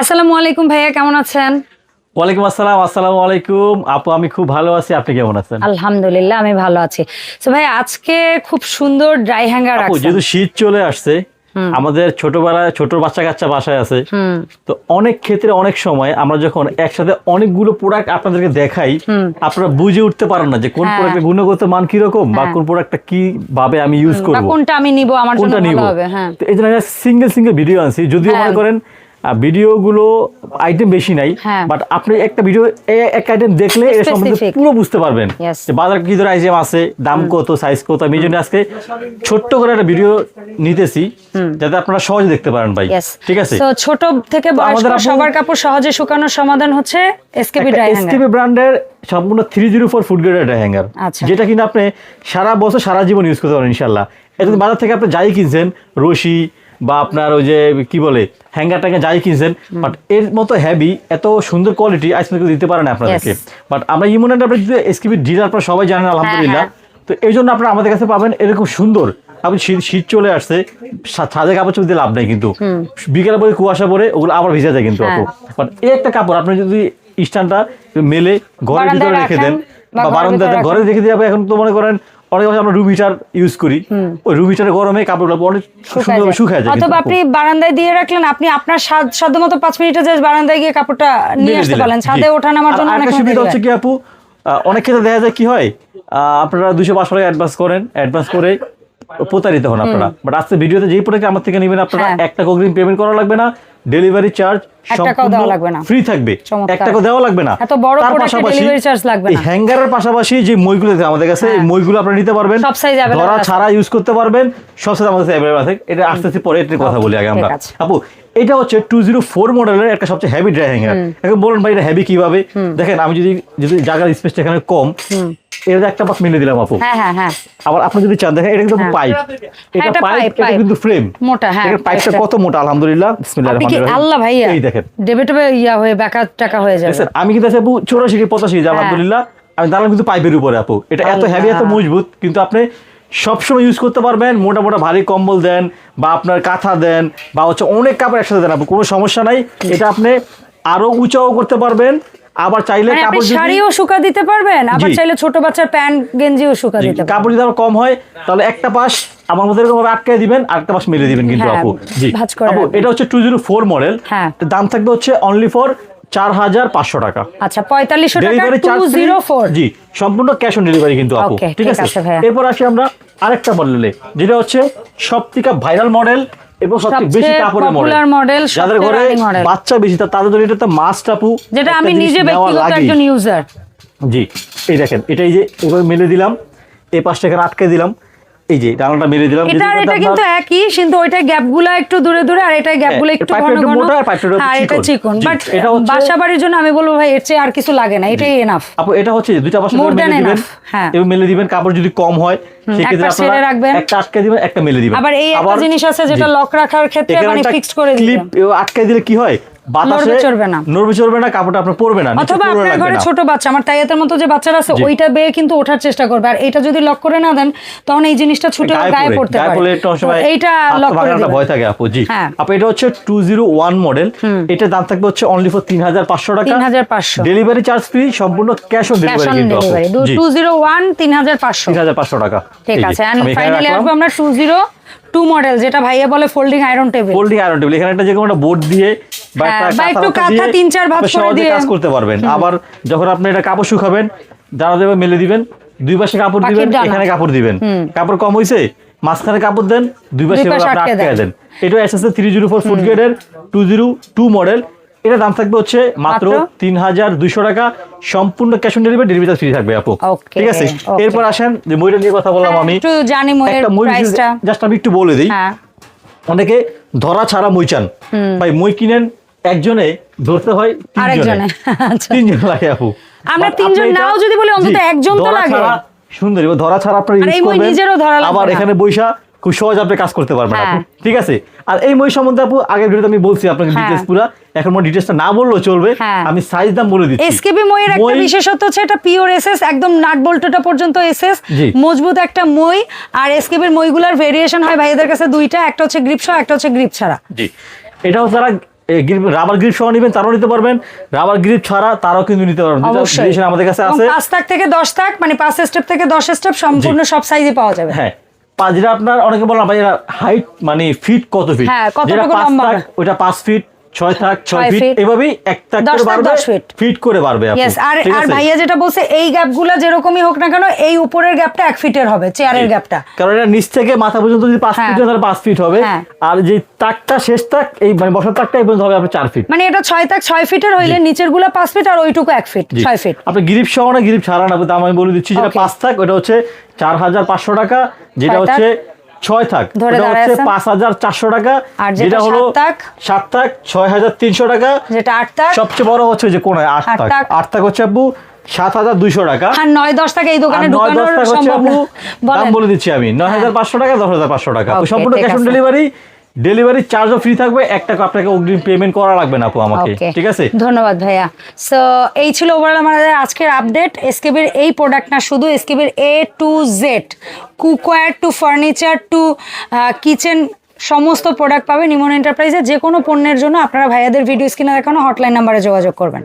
আসসালামু আলাইকুম ভাইয়া, কেমন আছেন? ওয়ালাইকুম আসসালাম। আসসালামু আলাইকুম আপু, আমি খুব ভালো আছি, আপনি কেমন আছেন? আলহামদুলিল্লাহ, আমি ভালো আছি। তো ভাই, আজকে খুব সুন্দর ড্রাই হ্যাঙ্গার আপু রাখছেন। যেহেতু শীত চলে আসছে, আমাদের ছোটবেলায় ছোট বাচ্চা কাচ্চা বাসায় আছে, তো অনেক ক্ষেত্রে অনেক সময় আমরা যখন একসাথে অনেকগুলো প্রোডাক্ট আপনাদেরকে দেখাই, আপনারা বুঝে উঠতে পারেন না যে কোন প্রোডাক্টের গুণগত মান কিরকম বা কোন প্রোডাক্টটা কি ভাবে আমি ইউজ বা করব, কোনটা আমি নিব, আমার জন্য কোনটা নিব। ভালো হবে। হ্যাঁ, তো এই জন্য আমি সিঙ্গেল ভিডিও আনছি, যদিও মনে করেন ভিডিওগুলো আইটেম বেশি নাই, হ্যাঁ। বাট আপনি একটা ভিডিও এক আইটেম দেখলে এর সম্বন্ধে Specific. পুরো বুঝতে পারবেন Yes. যে বাজারে কি ধরনের আইটেম আছে, দাম কত, সাইজ কত। আমি এই জন্য আজকে ছোট্ট করে একটা ভিডিও নিতেছি যাতে আপনারা সহজে দেখতে পারেন ভাই। Yes. ঠিক আছে, তো ছোট থেকে বয়স্ক আমাদের আপু- সবার কাপড় সহজে শুকানোর সমাধান হচ্ছে এসকেবি ড্রাই হ্যাঙ্গার। এসকেবি ব্র্যান্ডের সম্পূর্ণ 304 ফুড গ্রেডের ড্রাই হ্যাঙ্গার, আচ্ছা। যেটা কিনা আপনি সারা বছর সারা জীবন ইউজ করতে পারেন ইনশাআল্লাহ। এটা বাজার থেকে আপনি যাই কিনছেন, রশি বা আপনার ওই যে কি বলে হ্যাঙ্গার ট্যাঙ্গার যাই কিনছেন, বাট এর মতো হেভি এত সুন্দর কোয়ালিটি আজকে দিতে পারে না আপনাদেরকে। বাট আমরা ইমন আপনি যদি এসকেবি ডিলার আপনারা সবাই জানেন আলহামদুলিল্লাহ। তো এই জন্য আপনারা আমাদের কাছে পাবেন এরকম সুন্দর। আপনি শীত চলে আসছে, ছাদে কাপড় চোপড় দিয়ে লাভ নেই, কিন্তু বিকেলে পরে কুয়াশা পরে ওগুলো আবার ভিজে যায় কিন্তু আপু। বাট এই একটা কাপড় আপনি যদি স্ট্যান্ডটা মেলে ঘরের ভিতরে রেখে দেন বা বারান্দাতে ঘরে রেখে দিয়ে, এখন তো মনে করেন অনেক আমরা রুম হিটার ইউজ করি, ওই রুম হিটারে গরমে কাপড়গুলো অনেক সুন্দরভাবে শুকায় যায়। অথবা আপনি বারান্দায় দিয়ে রাখলেন, আপনি আপনার সাধ্য মতো 5 মিনিটে যে বারান্দায় গিয়ে কাপড়টা নিয়ে আসতে পারলেন। ছাদে ওঠা নামার জন্য অনেক সুবিধা হচ্ছে কি আপু, অনেক ক্ষেত্রে দেখা যায় কি হয়, আপনারা 200-500 টাকা অ্যাডভান্স করেন, অ্যাডভান্স করে প্রতারিত হন আপনারা। বাট আজকে ভিডিওতে যেই প্রোডাক্ট আমার থেকে নেবেন, আপনারা 1 টাকা অগ্রিম পেমেন্ট করা লাগবে না, ডেলিভারি চার্জ সম্পূর্ণ ফ্রি থাকবে, 1 টাকা দেওয়া লাগবে না। এত বড় প্রোডাক্টে ডেলিভারি চার্জ লাগবে না। এই হ্যাঙ্গারের পাশাপাশি যে মইগুলো আছে আমাদের কাছে, এই মইগুলো আপনারা নিতে পারবেন, সব সাইজ अवेलेबल ধরা আছে, ছাড়া ইউজ করতে পারবেন, সব সাইজ আমাদের কাছে अवेलेबल আছে। এটা আস্তে আস্তে পরে এটার কথা বলি আগে আমরা। আপু এটা হচ্ছে 204 মডেলের একটা সবচেয়ে হেভি ড্রাই হ্যাঙ্গার। এখন বলুন ভাই এটা হেভি কিভাবে? দেখেন, আমি যদি জায়গার স্পেসটা এখানে কম, এর একটা পাশ মিলে দিলাম আপু। হ্যাঁ। আবার আপনি যদি চান দেখেন, এটা কিন্তু পাইপ, এটা পাইপ, এটা কিন্তু ফ্রেম মোটা। হ্যাঁ, এটা পাইপটা কত মোটা আলহামদুলিল্লাহ। বিসমিল্লাহির রহমানির রহিম। আল্লাহ ভাইয়া, এই দেখেন ডেবিট ইয়া হয়ে বেকার টাকা হয়ে যাবে। স্যার আমি কিন্তু আছে আপু 84-85 আলহামদুলিল্লাহ। আমি দাঁড়ালাম কিন্তু পাইপের উপরে আপু। এটা এত হেভি, এত মজবুত, কিন্তু আপনি সবসময় ইউজ করতে পারবেন। মোটা মোটা ভারী কম্বল দেন বা আপনার কাঁথা দেন বা হচ্ছে অনেক কাপড় একসাথে দেন আপু, কোনো সমস্যা নাই। এটা আপনি আরো উঁচাও করতে পারবেন, আবার চাইলে কাপড় শাড়িও শুকা দিতে পারবেন, আবার চাইলে ছোট বাচ্চার প্যান্ট গেঞ্জিও শুকা দিতে পারবেন। কাপড় যদি আরো কম হয় তাহলে একটা পাশ আমার মধ্যে এরকম ভাবে আটকে দিবেন, আরেকটা পাশ মেলে দিবেন কিন্তু আপু। জি আপু, এটা হচ্ছে 204 মডেল, দাম থাকবে হচ্ছে অনলি ফর 4500 টাকা। আচ্ছা, 4500 টাকা 204। জি, সম্পূর্ণ ক্যাশ অন ডেলিভারি কিন্তু আপু। ঠিক আছে, এরপর আসি আমরা আরেকটা মডেলে, যেটা হচ্ছে সবথেকে ভাইরাল মডেল এবং সবচেয়ে বেশি কাপড়ের মডেল। যাদের ঘরে বাচ্চা বেশি তাদের জন্য এটা তো মাস্ট আপু, যেটা আমি নিজে ব্যক্তিগত একজন ইউজার। জি, এই দেখেন, এটা এই যে এভাবে মেলে দিলাম, এই পাশটা এখানে আটকে দিলাম, এই যে ডানাটা মেরে দিলাম। এটা কিন্তু একই, কিন্তু ওইটা গ্যাপগুলো একটু দূরে দূরে, আর এটা গ্যাপগুলো একটু ঘন ঘন, আর এটা চিকন। বাট বাসাবাড়ির জন্য আমি বলবো ভাই, এর চেয়ে আর কিছু লাগে না, এটাই এনাফ আপু। এটা হচ্ছে দুইটা পাশে মেলে দিবেন, এবং মেলে দিবেন। কাপড় যদি কম হয় সেক্ষেত্রে আপনারা একটা আটকে দিবেন, একটা মেলে দিবেন। আবার এই একটা জিনিস আছে যেটা লক রাখার ক্ষেত্রে মানে ফিক্সড করে দিবেন। ক্লিপ আটকে দিলে কি হয়, বাতাসে নড়বে চড়বে না, কাপড়টা আপনার পরবে না। অথবা আপনার ঘরে ছোট বাচ্চা, আমার তাইয়াতের মতো যে বাচ্চারা আছে, ওইটা বেয়ে কিন্তু ওঠার চেষ্টা করবে, আর এটা যদি লক করে না দেন তখন এই জিনিসটা ছুটে গায়ে পড়তে পারে। এইটা লক করে দিবেন, ভয় থাকে আপু। জি আপু, এটা হচ্ছে 201 মডেল, এটা দাম থাকবে হচ্ছে অনলি ফর 3500 টাকা, 3500 ডেলিভারি চার্জ ফ্রি, সম্পূর্ণ ক্যাশ অন ডেলিভারি কিন্তু আপু। 201 3500 টাকা। ঠিক আছে, এন্ড ফাইনালি আসবে আমরা 202 মডেল, যেটা ভাইয়া বলে ফোল্ডিং আয়রন টেবিল। এখানে একটা যে কোনো একটা বোর্ড দিয়ে বা একটু কাঁথা 3-4 ভাঁজ করে দিয়ে কাজ করতে পারবেন। আবার যখন আপনি এটা কাপড় শুকাবেন, দাঁড়া দেবে মেলে দিবেন, দুই পাশে কাপড় দিবেন, এখানে কাপড় দিবেন। কাপড় কম হইছে, মাঝখানে কাপড় দেন, দুই পাশে আটকে দেন। এটা এসএসএ 304 ফুড গ্রেডের 202 মডেল। এটা দাম থাকবে হচ্ছে মাত্র 3200 টাকা, সম্পূর্ণ cash on delivery, delivery free থাকবে আপু। ঠিক আছে, এরপর আসেন যে মইটা নিয়ে কথা বললাম আমি, একটু জানি মইয়ের প্রাইসটা জাস্ট আমি একটু বলে দিই। অনেকে ধরা ছাড়া মই চান, ভাই মই কিনেন একজনে, ধরতে হয় তিনজন লাগে আপু। আমরা তিনজন নাও যদি বলি, অন্তত একজন তো লাগে। সুন্দর ধরা ছাড়া আপনারা ইউজ করবেন, আবার এখানে বৈশা খুব সহজ আপনি কাজ করতে পারবেন আপু। ঠিক আছে, আর এই মই সম্বন্ধে আপু আগের ভিডিওতে আমি বলছি আপনাকে ডিটেইলস পুরো, এখন মই ডিটেইলসটা না বললেও চলবে, আমি সাইজ দাম বলে দিচ্ছি। এসকেবি মইয়ের একটা বিশেষত্ব হচ্ছে এটা পিওর এসএস, একদম নাট বল্টুটা পর্যন্ত এসএস, মজবুত একটা মই। আর এসকেবির মইগুলোর ভেরিয়েশন হয় ভাইদের কাছে দুইটা, একটা হচ্ছে গ্রিপ সহ, একটা হচ্ছে গ্রিপ ছাড়া। জি, এটাও যারা রাবার গ্রিপ সহ নেবেন তারাও নিতে পারবেন, রাবার গ্রিপ ছাড়া তারাও কিন্তু নিতে পারবেন। ভেরিয়েশন আমাদের কাছে আছে 5 তাক থেকে 10 তাক, মানে 5 স্টেপ থেকে 10 স্টেপ সম্পূর্ণ সব সাইজে পাওয়া যাবে। হ্যাঁ, যেটা আপনার অনেকে বলেন ভাই হাইট মানে ফিট কত ফিট, হ্যাঁ, যেটা কতটুকু 5 লম্বা তাক ওটা 5 ফিট, 6 তাক 6 ফিট, এভাবেই এক তাক করে বাড়বে, ফিট করে বাড়বে আপনি। ইয়েস, আর ভাইয়া যেটা বলছে এই গ্যাপগুলো যেরকমই হোক না কেন, এই উপরের গ্যাপটা 1 ফিটের হবে, চেয়ারের গ্যাপটা, কারণ এটা নিচ থেকে মাথা পর্যন্ত যদি 5 ফিট হয় তাহলে 5 ফিট হবে, আর যে তাকটা শেষ তাক এই মানে বসার তাকটা এই পর্যন্ত হবে আপনার 4 ফিট। মানে এটা 6 তাক 6 ফিটের হইলে নিচের গুলো 5 ফিট আর ওইটুকু 1 ফিট, 6 ফিট। আপনি গ্রিপ সহ না গ্রিপ ছাড়া না, দাম আমি বলে দিচ্ছি। যেটা 5 তাক ওটা হচ্ছে 4500 টাকা, যেটা হচ্ছে 6 থাক ওটা হচ্ছে 5400 টাকা, যেটা হলো 7 থাক 6300 টাকা, যেটা 8 থাক সবচেয়ে বড় হচ্ছে যে কোন 8 থাক, 8 থাক হচ্ছে আপু 7200 টাকা, আর 9-10 টাকা এই দোকানে ঢোকানোর সম্ভব না। দাম বলে দিচ্ছি আমি 9500 টাকা, 10500 টাকা। তো সম্পূর্ণ ক্যাশ অন ডেলিভারি চার্জও ফ্রি থাকবে, 1 টাকা আপনাকে অগ্রিম পেমেন্ট করা লাগবে না আপু আমাকে, ঠিক আছে? ধন্যবাদ ভাইয়া। সো এই ছিল ওভারঅল আমাদের আজকের আপডেট। এসকেবির এই প্রোডাক্ট না শুধু, এসকেবির A to Z, cookware to furniture to kitchen সমস্ত প্রোডাক্ট পাবেন ইমন এন্টারপ্রাইজে। যে কোনো পণ্যের জন্য আপনারা ভাইয়াদের ভিডিও স্ক্রিনে দেখানো হটলাইন নাম্বারে যোগাযোগ করবেন।